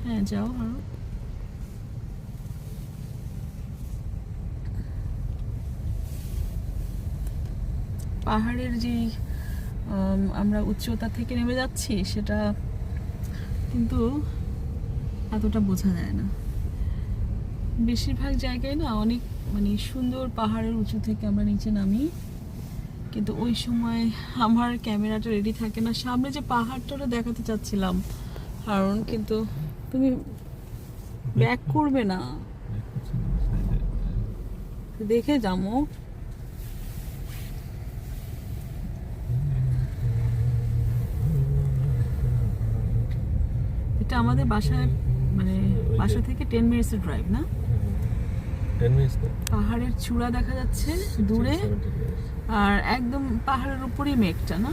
হ্যাঁ যাও। হ্যাঁ পাহাড়ের যে আমরা উচ্চতা থেকে নেমে যাচ্ছি সেটা কিন্তু এতটা বোঝা যায় না। বেশিরভাগ জায়গায় না অনেক মানে সুন্দর পাহাড়ের উঁচু থেকে আমরা নিচে নামি, কিন্তু ওই সময় আমার ক্যামেরাটা রেডি থাকে না। সামনে যে পাহাড়টা দেখাতে চাচ্ছিলাম কারণ, কিন্তু তুমি ব্যাক করবে না, দেখে যাবো। এটা আমাদের বাসায় মানে বাসা থেকে 10 মিনিটসের ড্রাইভ না? পাহাড়ের চূড়া দেখা যাচ্ছে দূরে, আর একদম পাহাড়ের উপরেই মেঘটা না,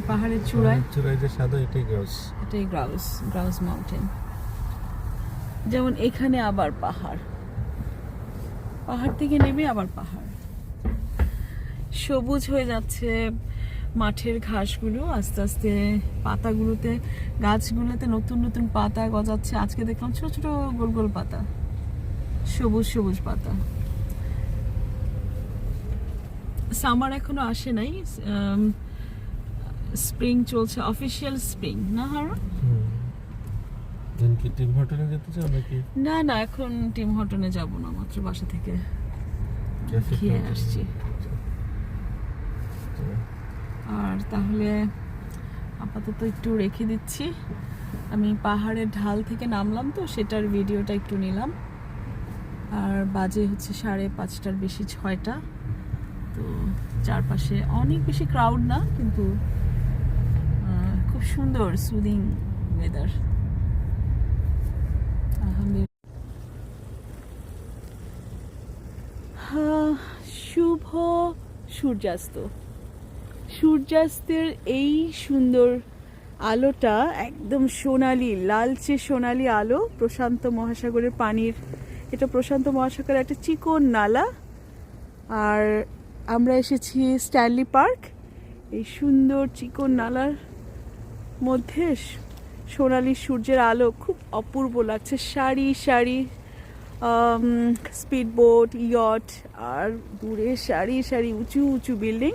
পাহাড়ের চূড়ায় যে সাদা এটাই গ্রাউস মাউন্টেন। যেমন এখানে আবার পাহাড়, পাহাড় থেকে নেমে আবার পাহাড়, সবুজ হয়ে যাচ্ছে মাঠের ঘাসগুলো আস্তে আস্তে, পাতাগুলোতে গাছগুলোতে নতুন নতুন পাতা গজাচ্ছে। আজকে দেখলাম ছোট ছোট গোল গোল পাতা, সবুজ সবুজ পাতা। সামার এখনো আসে নাই, স্প্রিং চলছে, অফিসিয়াল স্প্রিং না? টিম হোটেলে যেতে চাও নাকি? না না, এখন টিম হটনে যাব না, মাত্র বাসা থেকে খেয়ে আসছি। আর তাহলে আপাতত একটু রেখে দিচ্ছি। আমি পাহাড়ের ঢাল থেকে নামলাম তো সেটার ভিডিওটা একটু নিলাম। আর বাজে হচ্ছে 5:30 বেশি 6টা। তো চারপাশে অনেক বেশি ক্রাউড না, কিন্তু খুব সুন্দর সুদিং ওয়েদার। শুভ সূর্যাস্ত। সূর্যাস্তের এই সুন্দর আলোটা একদম সোনালি, লালচে সোনালি আলো, প্রশান্ত মহাসাগরের পানির, এটা প্রশান্ত মহাসাগরের একটা চিকন নালা। আর আমরা এসেছি স্ট্যানলি পার্ক। এই সুন্দর চিকন নালার মধ্যে সোনালি সূর্যের আলো খুব অপূর্ব লাগছে। সারি সারি স্পিড বোট, ইয়ট, আর দূরে সারি সারি উঁচু উঁচু বিল্ডিং,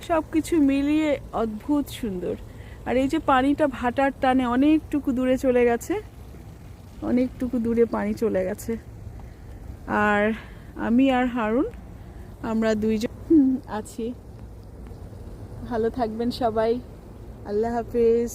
সব কিছু মিলিয়ে অদ্ভুত সুন্দর। আর এই যে পানিটা ভাটার টানে অনেকটুকু দূরে চলে গেছে, অনেকটুকু দূরে পানি চলে গেছে। আর আমি আর হারুন, আমরা দুইজন আছি। ভালো থাকবেন সবাই, আল্লাহ হাফেজ।